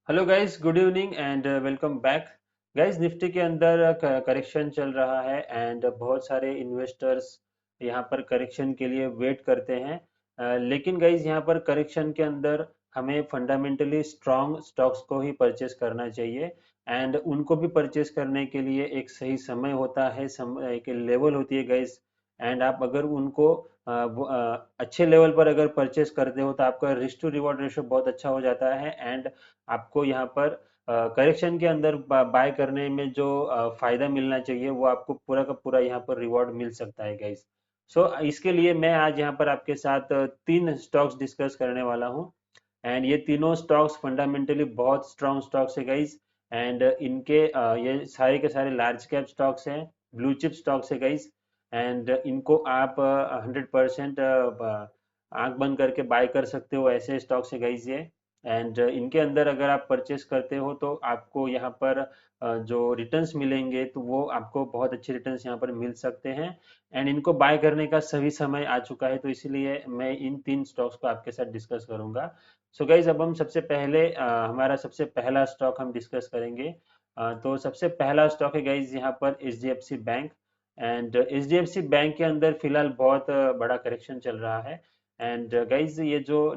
Hello guys, good evening and welcome back. Guys, Nifty के अंदर correction चल रहा है एंड बहुत सारे इन्वेस्टर्स यहाँ पर करेक्शन के लिए वेट करते हैं। लेकिन गाइस, यहाँ पर करेक्शन के अंदर हमें फंडामेंटली स्ट्रॉन्ग स्टॉक्स को ही परचेस करना चाहिए। एंड उनको भी परचेस करने के लिए एक सही समय होता है, एक लेवल होती है गाइस। एंड आप अगर उनको अच्छे लेवल पर अगर परचेस करते हो तो आपका रिस्क टू रिवॉर्ड रेशो बहुत अच्छा हो जाता है। एंड आपको यहाँ पर करेक्शन के अंदर बाय करने में जो फायदा मिलना चाहिए वो आपको पूरा का पूरा यहाँ पर रिवॉर्ड मिल सकता है गाइस। सो इसके लिए मैं आज यहाँ पर आपके साथ तीन स्टॉक्स डिस्कस करने वाला हूँ। एंड ये तीनों स्टॉक्स फंडामेंटली बहुत स्ट्रॉन्ग स्टॉक्स है गाइस। एंड इनके ये सारे के सारे लार्ज कैप स्टॉक्स हैं, ब्लू चिप स्टॉक्स है गाइस। एंड इनको आप 100% आंख बंद करके बाय कर सकते हो, ऐसे स्टॉक्स है गाइस ये। एंड इनके अंदर अगर आप परचेस करते हो तो आपको यहाँ पर जो रिटर्न्स मिलेंगे तो वो आपको बहुत अच्छे रिटर्न्स यहाँ पर मिल सकते हैं। एंड इनको बाय करने का सही समय आ चुका है, तो इसीलिए मैं इन तीन स्टॉक्स को आपके साथ डिस्कस करूंगा। सो गाइज, अब हम सबसे पहले हमारा सबसे पहला स्टॉक हम डिस्कस करेंगे। तो सबसे पहला स्टॉक है गाइज यहाँ पर H D F C bank. And H D F C bank के अंदर फिलहाल बहुत बड़ा करेक्शन चल रहा है। एंड गाइज, ये जो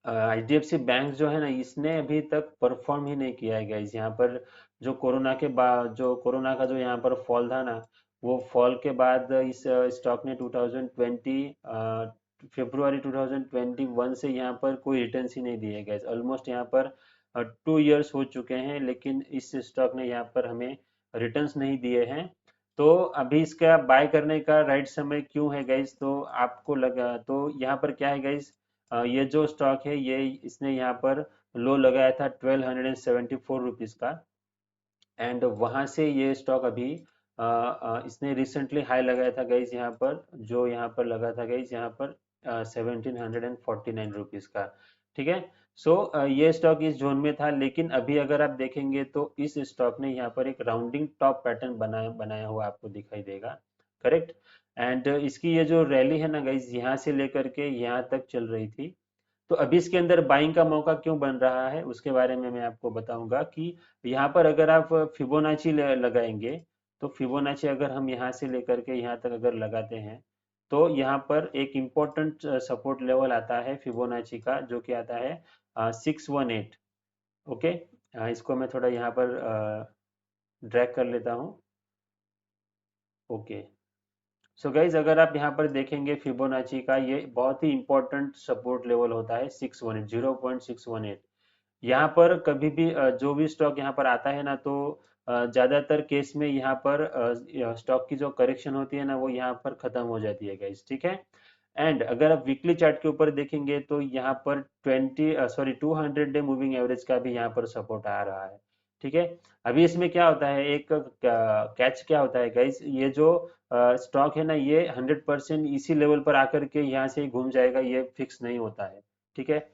एचडीएफसी बैंक जो है ना, इसने अभी तक परफॉर्म ही नहीं किया है गाइस। यहाँ पर जो कोरोना के बाद जो कोरोना का जो यहाँ पर फॉल था ना, वो फॉल के बाद इस स्टॉक ने 2020 फरवरी 2021 से यहाँ पर कोई रिटर्न्स ही नहीं दिए गाइस। ऑलमोस्ट यहाँ पर 2 इयर्स हो चुके हैं, लेकिन इस स्टॉक ने यहाँ पर हमें रिटर्न्स नहीं दिए हैं। तो अभी इसका बाय करने का राइट समय क्यों है गाइस? तो आपको लगा तो यहाँ पर क्या है गाइस, ये जो स्टॉक है ये इसने यहाँ पर लो लगाया था 1274 रुपीज का। एंड वहां से ये स्टॉक अभी इसने रिसेंटली हाई लगाया था गाइज, यहाँ पर जो यहाँ पर लगा था गाइज, यहाँ पर 1749 रुपीज का। ठीक है। सो ये स्टॉक इस जोन में था, लेकिन अभी अगर आप देखेंगे तो इस स्टॉक ने यहाँ पर एक राउंडिंग टॉप पैटर्न बनाया बनाया हुआ आपको दिखाई देगा। करेक्ट। एंड इसकी ये जो रैली है ना गाइज, यहाँ से लेकर के यहाँ तक चल रही थी। तो अभी इसके अंदर बाइंग का मौका क्यों बन रहा है उसके बारे में मैं आपको बताऊंगा कि यहाँ पर अगर आप फिबोनाची लगाएंगे, तो फिबोनाची अगर हम यहाँ से लेकर के यहाँ तक अगर लगाते हैं, तो यहाँ पर एक इम्पोर्टेंट सपोर्ट लेवल आता है फिबोनाची का, जो कि आता है 618। ओके। इसको मैं थोड़ा यहाँ पर ड्रैग कर लेता हूँ। ओके। सो गाइज, अगर आप यहाँ पर देखेंगे फिबोनाची का ये बहुत ही इंपॉर्टेंट सपोर्ट लेवल होता है 618, 0.618। यहाँ पर कभी भी जो भी स्टॉक यहाँ पर आता है ना, तो ज्यादातर केस में यहाँ पर स्टॉक की जो करेक्शन होती है ना, वो यहाँ पर खत्म हो जाती है गाइस। ठीक है। एंड अगर आप वीकली चार्ट के ऊपर देखेंगे तो यहाँ पर 200 डे मूविंग एवरेज का भी यहाँ पर सपोर्ट आ रहा है। ठीक है। अभी इसमें क्या होता है, एक कैच क्या होता है गाइस, ये जो स्टॉक है ना, ये 100% इसी लेवल पर आकर के यहाँ से ही घूम जाएगा, ये फिक्स नहीं होता है। ठीक है।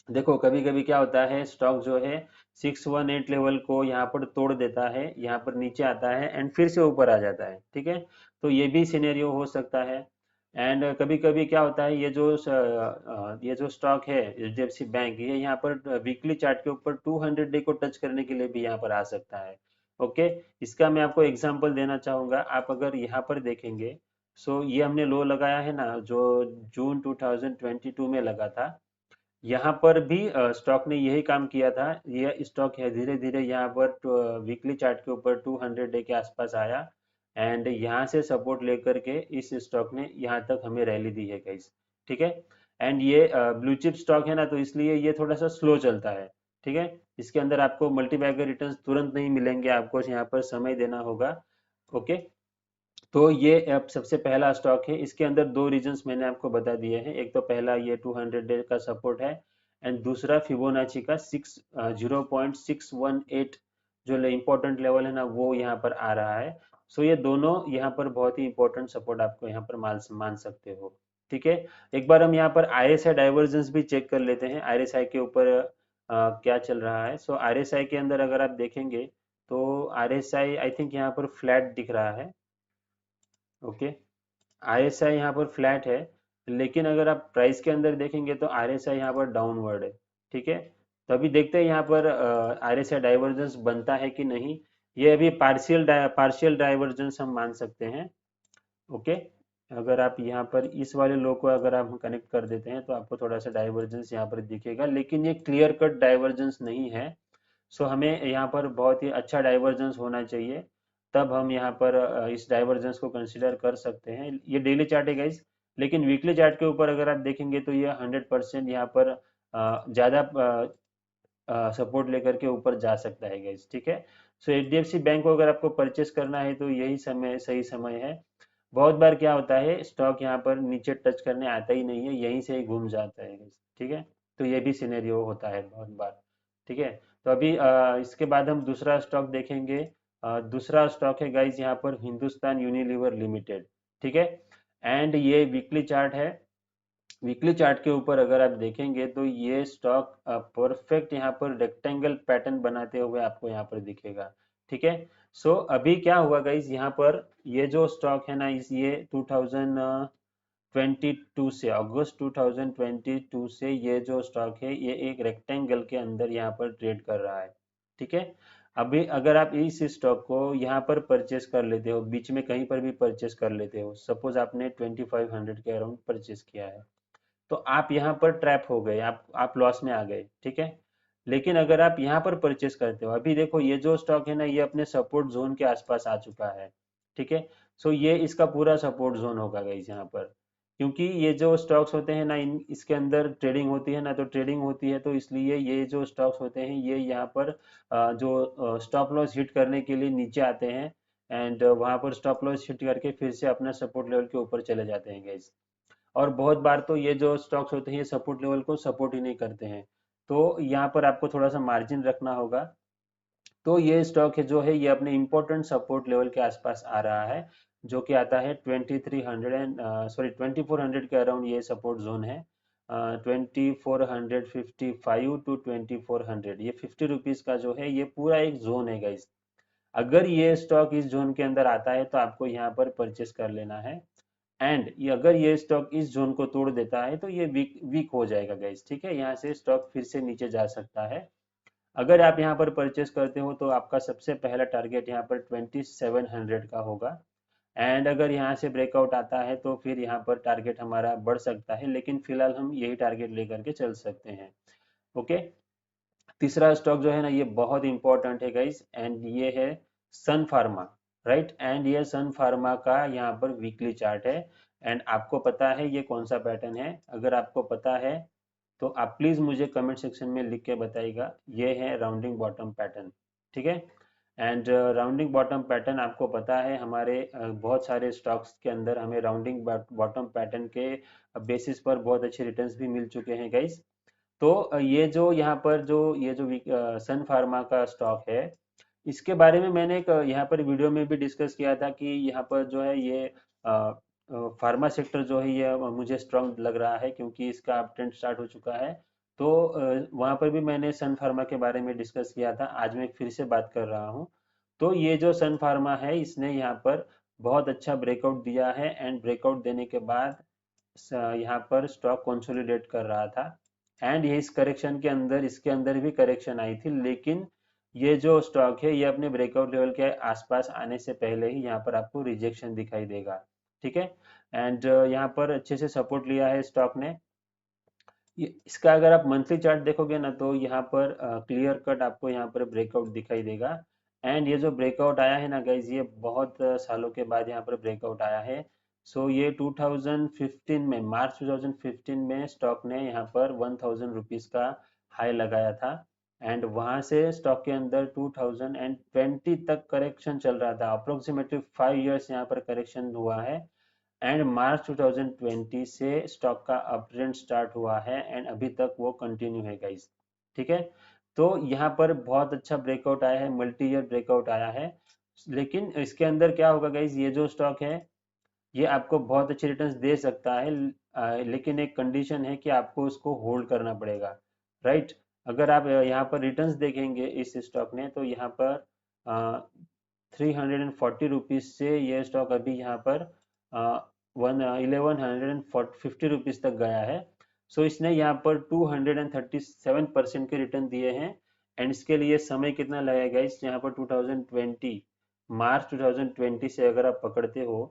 देखो, कभी कभी क्या होता है, स्टॉक जो है 618 लेवल को यहाँ पर तोड़ देता है, यहाँ पर नीचे आता है एंड फिर से ऊपर आ जाता है। ठीक है। तो ये भी सिनेरियो हो सकता है। एंड कभी कभी क्या होता है, ये जो स्टॉक है एचडीएफसी बैंक, ये यहाँ पर वीकली चार्ट के ऊपर 200 डे को टच करने के लिए भी यहाँ पर आ सकता है। ओके। इसका मैं आपको एग्जांपल देना चाहूंगा। आप अगर यहाँ पर देखेंगे, सो ये हमने लो लगाया है ना, जो जून 2022 में लगा था, यहाँ पर भी स्टॉक ने यही काम किया था। ये स्टॉक है धीरे धीरे यहाँ पर वीकली चार्ट के ऊपर 200 डे के आसपास आया एंड यहाँ से सपोर्ट लेकर के इस स्टॉक ने यहाँ तक हमें रैली दी है गाइस। ठीक है। एंड ये ब्लू चिप स्टॉक है ना, तो इसलिए ये थोड़ा सा स्लो चलता है। ठीक है। इसके अंदर आपको मल्टी बैगर रिटर्न्स तुरंत नहीं मिलेंगे, आपको यहाँ पर समय देना होगा। ओके। तो ये अब सबसे पहला स्टॉक है, इसके अंदर दो रीजंस मैंने आपको बता दिए हैं। एक तो पहला ये 200 डे का सपोर्ट है, एंड दूसरा फिबोनाची का 0.618 जो इम्पोर्टेंट लेवल है ना, वो यहाँ पर आ रहा है। सो ये दोनों यहाँ पर बहुत ही इंपॉर्टेंट सपोर्ट आपको यहाँ पर मान सकते हो। ठीक है। एक बार हम यहाँ पर आरएसआई डाइवर्जेंस भी चेक कर लेते हैं, आरएसआई के ऊपर क्या चल रहा है। सो आरएसआई के अंदर अगर आप देखेंगे तो आरएसआई आई थिंक यहाँ पर फ्लैट दिख रहा है। ओके। आरएसआई यहाँ पर फ्लैट है, लेकिन अगर आप प्राइस के अंदर देखेंगे तो आरएसआई यहाँ पर डाउनवर्ड है। ठीक है। तो अभी देखते हैं यहाँ पर RSI डाइवर्जेंस बनता है कि नहीं। ये अभी पार्शियल डाइवर्जेंस हम मान सकते हैं। ओके, अगर आप यहाँ पर इस वाले लो को अगर आप कनेक्ट कर देते हैं तो आपको थोड़ा सा डाइवर्जेंस यहाँ पर दिखेगा, लेकिन ये क्लियर कट डाइवर्जेंस नहीं है। सो हमें यहाँ पर बहुत ही अच्छा डाइवर्जेंस होना चाहिए, तब हम यहाँ पर इस डाइवर्जेंस को कंसिडर कर सकते हैं। ये डेली चार्ट है गाइस, लेकिन वीकली चार्ट के ऊपर अगर आप देखेंगे तो ये 100% यहाँ पर ज़्यादा सपोर्ट लेकर के ऊपर जा सकता है गाइस, ठीक है। सो HDFC बैंक को अगर आपको परचेस करना है तो यही समय सही समय है। बहुत बार क्या होता है, स्टॉक यहाँ पर नीचे टच करने आता ही नहीं है, यहीं से ही घूम जाता है guys, ठीक है। तो ये भी सिनेरियो होता है बहुत बार, ठीक है। तो अभी इसके बाद हम दूसरा स्टॉक देखेंगे। दूसरा स्टॉक है गाइस यहाँ पर हिंदुस्तान यूनिलीवर लिमिटेड, ठीक है। एंड ये वीकली चार्ट है। वीकली चार्ट के ऊपर अगर आप देखेंगे तो ये स्टॉक परफेक्ट यहाँ पर रेक्टेंगल पैटर्न बनाते हुए आपको यहाँ पर दिखेगा, ठीक है। सो अभी क्या हुआ गाइस, यहाँ पर ये जो स्टॉक है ना, इस ये 2022 से, अगस्त 2022 से ये जो स्टॉक है ये एक रेक्टेंगल के अंदर यहाँ पर ट्रेड कर रहा है, ठीक है। अभी अगर आप इस स्टॉक को यहाँ पर परचेस कर लेते हो, बीच में कहीं पर भी परचेस कर लेते हो, सपोज आपने 2500 के अराउंड परचेस किया है, तो आप यहाँ पर ट्रैप हो गए, आप लॉस में आ गए, ठीक है। लेकिन अगर आप यहाँ पर परचेस करते हो, अभी देखो ये जो स्टॉक है ना ये अपने सपोर्ट जोन के आसपास आ चुका है, ठीक है। सो ये इसका पूरा सपोर्ट जोन होगा गाइस यहाँ पर, क्योंकि ये जो स्टॉक्स होते हैं ना, इसके अंदर ट्रेडिंग होती है ना, तो ट्रेडिंग होती है तो इसलिए ये जो स्टॉक्स होते हैं ये यहाँ पर जो स्टॉप लॉस हिट करने के लिए नीचे आते हैं, एंड वहां पर स्टॉप लॉस हिट करके फिर से अपना सपोर्ट लेवल के ऊपर चले जाते हैं गाइस। और बहुत बार तो ये जो स्टॉक्स होते हैं ये सपोर्ट लेवल को सपोर्ट ही नहीं करते हैं, तो यहाँ पर आपको थोड़ा सा मार्जिन रखना होगा। तो ये स्टॉक है जो है ये अपने इम्पोर्टेंट सपोर्ट लेवल के आसपास आ रहा है, जो कि आता है 2300 एंड सॉरी 2400 के अराउंड ये सपोर्ट जोन है। 2455 टू 2400, ये ₹50 का जो है ये पूरा एक जोन है गाइस। अगर ये स्टॉक इस जोन के अंदर आता है तो आपको यहाँ पर परचेस कर लेना है, एंड ये अगर ये स्टॉक इस जोन को तोड़ देता है तो ये वीक वीक हो जाएगा गाइस, ठीक है। यहाँ से स्टॉक फिर से नीचे जा सकता है। अगर आप यहाँ पर परचेस करते हो तो आपका सबसे पहला टारगेट यहाँ पर 2700 का होगा, एंड अगर यहाँ से ब्रेकआउट आता है तो फिर यहाँ पर टारगेट हमारा बढ़ सकता है, लेकिन फिलहाल हम यही टारगेट लेकर के चल सकते हैं। ओके, तीसरा स्टॉक जो है ना ये बहुत इंपॉर्टेंट है गाइस, एंड ये है सन फार्मा, राइट। एंड ये सन फार्मा का यहाँ पर वीकली चार्ट है, एंड आपको पता है ये कौन सा पैटर्न है। अगर आपको पता है तो आप प्लीज मुझे कमेंट सेक्शन में लिख के बताइएगा। ये है राउंडिंग बॉटम पैटर्न, ठीक है। एंड राउंडिंग बॉटम पैटर्न आपको पता है हमारे बहुत सारे स्टॉक्स के अंदर हमें राउंडिंग बॉटम पैटर्न के बेसिस पर बहुत अच्छे रिटर्न्स भी मिल चुके हैं गाइस। तो ये जो यहाँ पर जो ये जो सन फार्मा का स्टॉक है, इसके बारे में मैंने एक यहाँ पर वीडियो में भी डिस्कस किया था कि यहाँ पर जो है ये फार्मा सेक्टर जो है ये मुझे स्ट्रांग लग रहा है, क्योंकि इसका अप ट्रेंड स्टार्ट हो चुका है। तो वहाँ पर भी मैंने सन फार्मा के बारे में डिस्कस किया था, आज मैं फिर से बात कर रहा हूँ। तो ये जो सन फार्मा है इसने यहाँ पर बहुत अच्छा ब्रेकआउट दिया है, एंड ब्रेकआउट देने के बाद यहाँ पर स्टॉक कंसोलिडेट कर रहा था, एंड ये इस करेक्शन के अंदर इसके अंदर भी करेक्शन आई थी, लेकिन ये जो स्टॉक है ये अपने ब्रेकआउट लेवल के आसपास आने से पहले ही यहाँ पर आपको रिजेक्शन दिखाई देगा, ठीक है। एंड यहाँ पर अच्छे से सपोर्ट लिया है स्टॉक ने। इसका अगर आप मंथली चार्ट देखोगे ना तो यहाँ पर क्लियर कट आपको यहाँ पर ब्रेकआउट दिखाई देगा। एंड ये जो ब्रेकआउट आया है ना गाइज, ये बहुत सालों के बाद यहाँ पर ब्रेकआउट आया है। सो ये 2015 में, मार्च 2015 में स्टॉक ने यहाँ पर ₹1000 का हाई लगाया था, एंड वहां से स्टॉक के अंदर 2020 तक करेक्शन चल रहा था, अप्रोक्सीमेटली 5 इयर्स यहाँ पर करेक्शन हुआ है। एंड मार्च 2020 से स्टॉक का अपट्रेंड स्टार्ट हुआ है, एंड अभी तक वो कंटिन्यू है गाइस, ठीक है। तो यहाँ पर बहुत अच्छा ब्रेकआउट आया है, मल्टी ईयर ब्रेकआउट आया है। लेकिन इसके अंदर क्या होगा गाइस, ये जो स्टॉक है ये आपको बहुत अच्छे रिटर्न्स दे सकता है, लेकिन एक कंडीशन है कि आपको उसको होल्ड करना पड़ेगा, राइट। अगर आप यहाँ पर रिटर्न्स देखेंगे इस स्टॉक ने, तो यहाँ पर 340 रुपीज से ये स्टॉक अभी यहाँ पर 1150 रुपीज तक गया है। सो इसने यहाँ पर 237% के रिटर्न दिए हैं। एंड इसके लिए समय कितना लगेगा इस यहाँ पर 2020 मार्च 2020 से अगर आप पकड़ते हो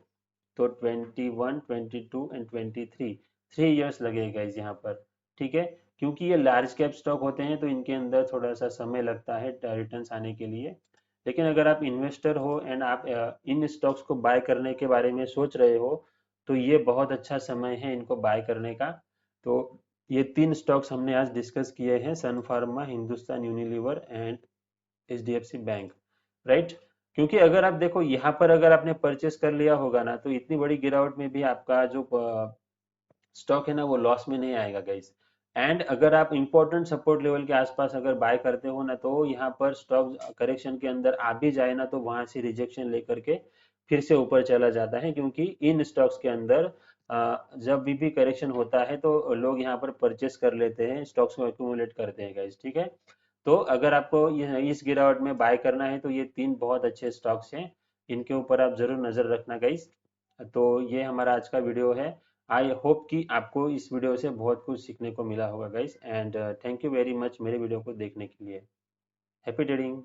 तो 21, 22 एंड 23 3 इयर्स लगेगा इस यहाँ पर। ठीक है, क्योंकि ये लार्ज कैप स्टॉक होते हैं तो इनके अंदर थोड़ा सा समय लगता है रिटर्न्स आने के लिए। लेकिन अगर आप इन्वेस्टर हो एंड आप इन स्टॉक्स को बाय करने के बारे में सोच रहे हो तो ये बहुत अच्छा समय है इनको बाय करने का। तो ये 3 स्टॉक्स हमने आज डिस्कस किए हैं, Sun Pharma, Hindustan Unilever and HDFC bank, right. क्योंकि अगर आप देखो यहाँ पर अगर आपने परचेस कर लिया होगा ना तो इतनी बड़ी गिरावट में भी आपका जो स्टॉक है ना वो लॉस में नहीं आएगा गाइस। एंड अगर आप इंपॉर्टेंट सपोर्ट लेवल के आसपास अगर बाय करते हो ना तो यहाँ पर स्टॉक करेक्शन के अंदर आ भी जाए ना तो वहां से रिजेक्शन लेकर के फिर से ऊपर चला जाता है, क्योंकि इन स्टॉक्स के अंदर जब भी करेक्शन होता है तो लोग यहाँ पर परचेस कर लेते हैं, स्टॉक्स को एक्यूमुलेट करते हैं गाइस। ठीक है, तो अगर आपको इस गिरावट में बाय करना है तो ये 3 बहुत अच्छे स्टॉक्स हैं, इनके ऊपर आप जरूर नजर रखना गाइस। तो ये हमारा आज का वीडियो है। आई होप कि आपको इस वीडियो से बहुत कुछ सीखने को मिला होगा guys, and thank you very much मेरे वीडियो को देखने के लिए। Happy trading.